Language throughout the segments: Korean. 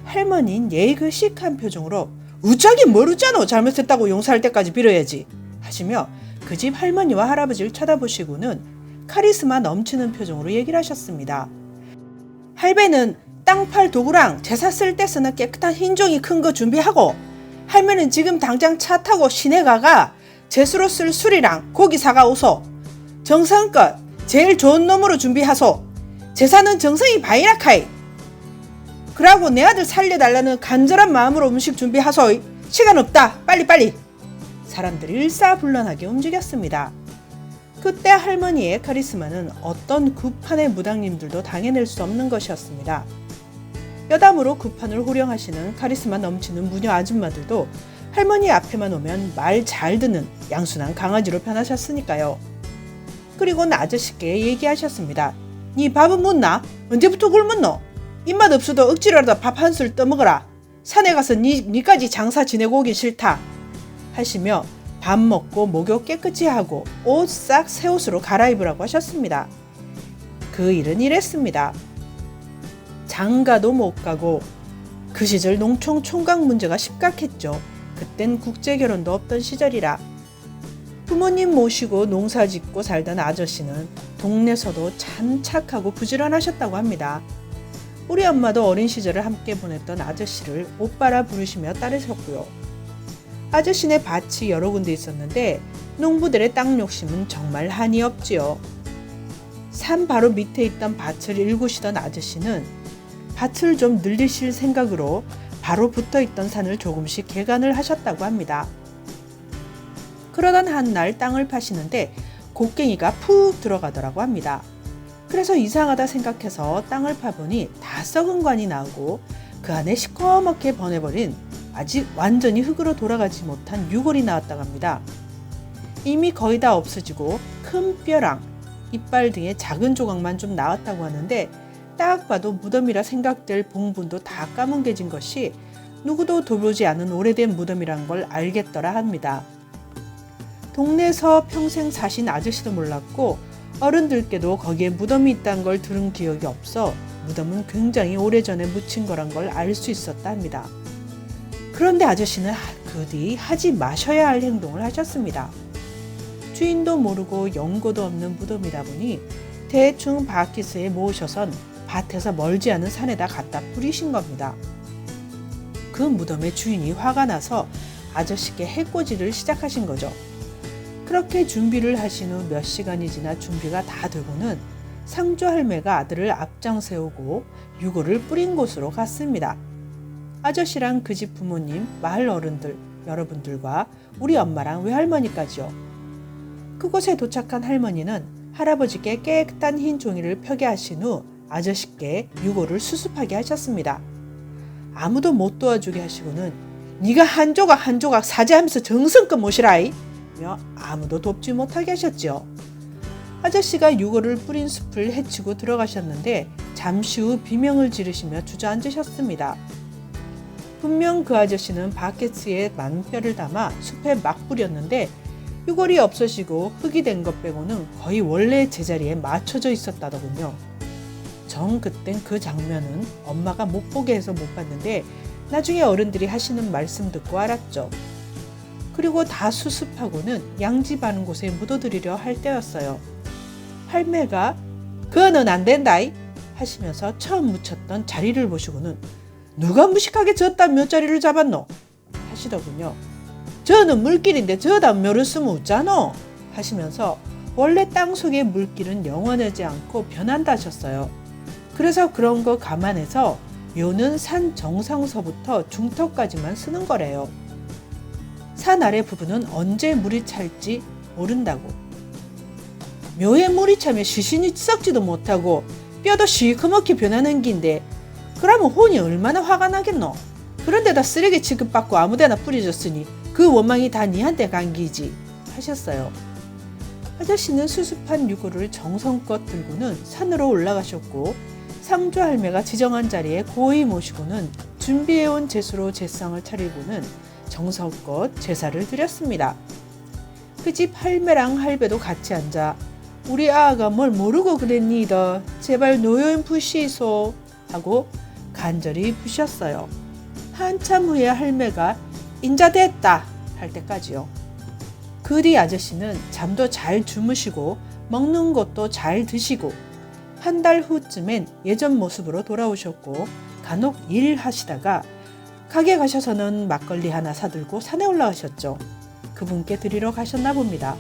할머니는 예의그식한 표정으로 우짜긴 뭘 우짜노, 잘못했다고 용서할 때까지 빌어야지 하시며 그 집 할머니와 할아버지를 쳐다보시고는 카리스마 넘치는 표정으로 얘기를 하셨습니다. 할배는 땅 팔 도구랑 제사 쓸 때 쓰는 깨끗한 흰 종이 큰 거 준비하고, 할머니는 지금 당장 차 타고 시내 가가 제수로 쓸 술이랑 고기 사가 오소. 정성껏 제일 좋은 놈으로 준비하소. 제사는 정성이 바이라카이. 그러고 내 아들 살려달라는 간절한 마음으로 음식 준비하소. 시간 없다. 빨리빨리. 사람들이 일사불란하게 움직였습니다. 그때 할머니의 카리스마는 어떤 구판의 무당님들도 당해낼 수 없는 것이었습니다. 여담으로 구판을 호령하시는 카리스마 넘치는 무녀 아줌마들도 할머니 앞에만 오면 말 잘 듣는 양순한 강아지로 변하셨으니까요. 그리고는 아저씨께 얘기하셨습니다. 니 밥은 묻나? 언제부터 굶었노? 입맛 없어도 억지로라도 밥 한 술 떠먹어라. 산에 가서 니까지 장사 지내고 오긴 싫다. 하시며 밥 먹고 목욕 깨끗이 하고 옷 싹 새 옷으로 갈아입으라고 하셨습니다. 그 일은 이랬습니다. 장가도 못 가고, 그 시절 농촌 총각 문제가 심각했죠. 그땐 국제결혼도 없던 시절이라 부모님 모시고 농사 짓고 살던 아저씨는 동네서도 참 착하고 부지런하셨다고 합니다. 우리 엄마도 어린 시절을 함께 보냈던 아저씨를 오빠라 부르시며 따르셨고요. 아저씨네 밭이 여러 군데 있었는데 농부들의 땅 욕심은 정말 한이 없지요. 산 바로 밑에 있던 밭을 일구시던 아저씨는 밭을 좀 늘리실 생각으로 바로 붙어있던 산을 조금씩 개간을 하셨다고 합니다. 그러던 한 날 땅을 파시는데 곡괭이가 푹 들어가더라고 합니다. 그래서 이상하다 생각해서 땅을 파보니 다 썩은 관이 나오고 그 안에 시커멓게 번해버린 아직 완전히 흙으로 돌아가지 못한 유골이 나왔다고 합니다. 이미 거의 다 없어지고 큰 뼈랑 이빨 등의 작은 조각만 좀 나왔다고 하는데 딱 봐도 무덤이라 생각될 봉분도 다 까뭉개진 것이 누구도 돌보지 않은 오래된 무덤이란 걸 알겠더라 합니다. 동네에서 평생 사신 아저씨도 몰랐고 어른들께도 거기에 무덤이 있다는 걸 들은 기억이 없어 무덤은 굉장히 오래전에 묻힌 거란 걸 알 수 있었다 합니다. 그런데 아저씨는 그 뒤 하지 마셔야 할 행동을 하셨습니다. 주인도 모르고 연고도 없는 무덤이다 보니 대충 바퀴스에 모으셔선 밭에서 멀지 않은 산에다 갖다 뿌리신 겁니다. 그 무덤의 주인이 화가 나서 아저씨께 해코지를 시작하신 거죠. 그렇게 준비를 하신 후 몇 시간이 지나 준비가 다 되고는 상조 할매가 아들을 앞장 세우고 유골을 뿌린 곳으로 갔습니다. 아저씨랑 그 집 부모님, 마을 어른들, 여러분들과 우리 엄마랑 외할머니까지요. 그곳에 도착한 할머니는 할아버지께 깨끗한 흰 종이를 펴게 하신 후 아저씨께 유골을 수습하게 하셨습니다. 아무도 못 도와주게 하시고는 네가 한 조각 한 조각 사죄하면서 정성껏 모시라이 며 아무도 돕지 못하게 하셨죠. 아저씨가 유골을 뿌린 숲을 헤치고 들어가셨는데 잠시 후 비명을 지르시며 주저앉으셨습니다. 분명 그 아저씨는 바켓스에 만뼈를 담아 숲에 막 뿌렸는데 유골이 없어지고 흙이 된 것 빼고는 거의 원래 제자리에 맞춰져 있었다더군요. 정 그땐 그 장면은 엄마가 못 보게 해서 못 봤는데 나중에 어른들이 하시는 말씀 듣고 알았죠. 그리고 다 수습하고는 양집하는 곳에 묻어드리려 할 때였어요. 할매가 그거는 안 된다이 하시면서 처음 묻혔던 자리를 보시고는 누가 무식하게 저딴 묘자리를 잡았노? 하시더군요. 저는 물길인데 저다 묘를 쓰면 웃자노? 하시면서 원래 땅속의 물길은 영원하지 않고 변한다 하셨어요. 그래서 그런 거 감안해서 묘는 산 정상서부터 중턱까지만 쓰는 거래요. 산 아래 부분은 언제 물이 찰지 모른다고. 묘에 물이 차면 시신이 썩지도 못하고 뼈도 시커멓게 변하는 긴데 그러면 혼이 얼마나 화가 나겠노? 그런데다 쓰레기 취급받고 아무데나 뿌려졌으니 그 원망이 다 니한테 간 기지 하셨어요. 아저씨는 수습한 유골을 정성껏 들고는 산으로 올라가셨고 상조 할매가 지정한 자리에 고이 모시고는 준비해온 제수로 제상을 차리고는 정성껏 제사를 드렸습니다. 그 집 할매랑 할배도 같이 앉아 우리 아가 뭘 모르고 그랬니다. 제발 노여인 푸시소 하고 간절히 부셨어요. 한참 후에 할매가 인자 됐다 할 때까지요. 그 뒤 아저씨는 잠도 잘 주무시고 먹는 것도 잘 드시고 한 달 후쯤엔 예전 모습으로 돌아오셨고 간혹 일하시다가 가게 가셔서는 막걸리 하나 사들고 산에 올라가셨죠. 그분께 드리러 가셨나 봅니다.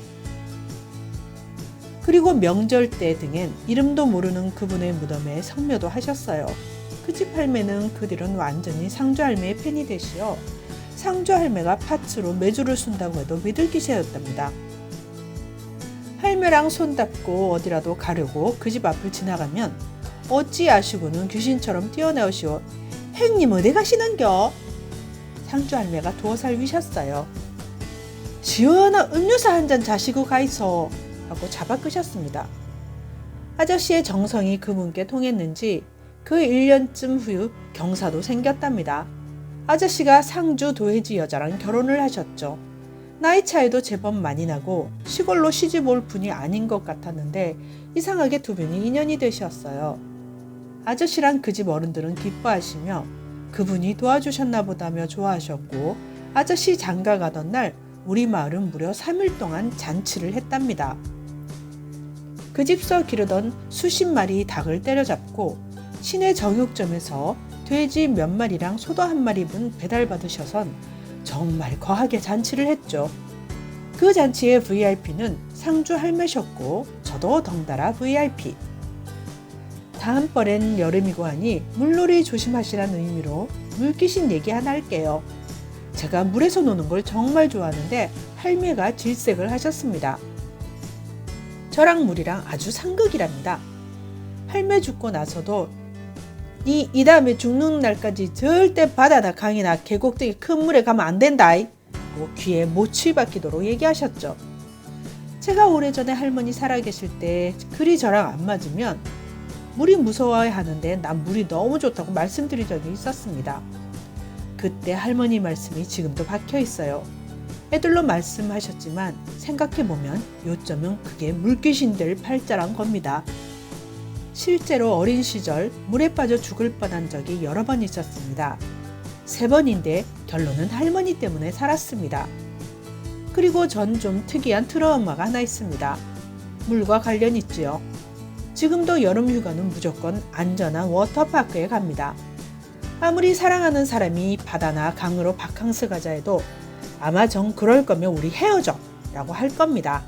그리고 명절 때 등엔 이름도 모르는 그분의 무덤에 성묘도 하셨어요. 그 집 할매는 그 뒤로는 완전히 상주 할매의 팬이 되시어 상주 할매가 파츠로 매주를 쓴다고 해도 믿을 기세였답니다. 할매랑 손잡고 어디라도 가려고 그 집 앞을 지나가면 어찌 아시고는 귀신처럼 뛰어나오시오. 행님 어디 가시는겨? 상주 할매가 두어살 위셨어요. 시원한 음료수 한 잔 자시고 가이소 하고 잡아 끄셨습니다. 아저씨의 정성이 그분께 통했는지 그 1년쯤 후 경사도 생겼답니다. 아저씨가 상주 도해지 여자랑 결혼을 하셨죠. 나이 차이도 제법 많이 나고 시골로 시집 올 분이 아닌 것 같았는데 이상하게 두 분이 인연이 되셨어요. 아저씨랑 그 집 어른들은 기뻐하시며 그분이 도와주셨나 보다며 좋아하셨고 아저씨 장가 가던 날 우리 마을은 무려 3일 동안 잔치를 했답니다. 그 집서 기르던 수십 마리 닭을 때려잡고 시내 정육점에서 돼지 몇 마리랑 소도 한 마리분 배달받으셔선 정말 거하게 잔치를 했죠. 그 잔치의 VIP는 상주 할매셨고 저도 덩달아 VIP. 다음번엔 여름이고 하니 물놀이 조심하시라는 의미로 물귀신 얘기 하나 할게요. 제가 물에서 노는 걸 정말 좋아하는데 할매가 질색을 하셨습니다. 저랑 물이랑 아주 상극이랍니다. 할매 죽고 나서도 이 다음에 죽는 날까지 절대 바다나 강이나 계곡 등의 큰 물에 가면 안 된다. 귀에 못이 박히도록 얘기하셨죠. 제가 오래전에 할머니 살아계실 때 그리 저랑 안 맞으면 물이 무서워야 하는데 난 물이 너무 좋다고 말씀드린 적이 있었습니다. 그때 할머니 말씀이 지금도 박혀 있어요. 애들로 말씀하셨지만 생각해보면 요점은 그게 물귀신 될 팔자란 겁니다. 실제로 어린 시절 물에 빠져 죽을 뻔한 적이 여러 번 있었습니다. 3번인데 결론은 할머니 때문에 살았습니다. 그리고 전 좀 특이한 트라우마가 하나 있습니다. 물과 관련 있지요. 지금도 여름 휴가는 무조건 안전한 워터파크에 갑니다. 아무리 사랑하는 사람이 바다나 강으로 바캉스 가자 해도 아마 전 그럴 거면 우리 헤어져 라고 할 겁니다.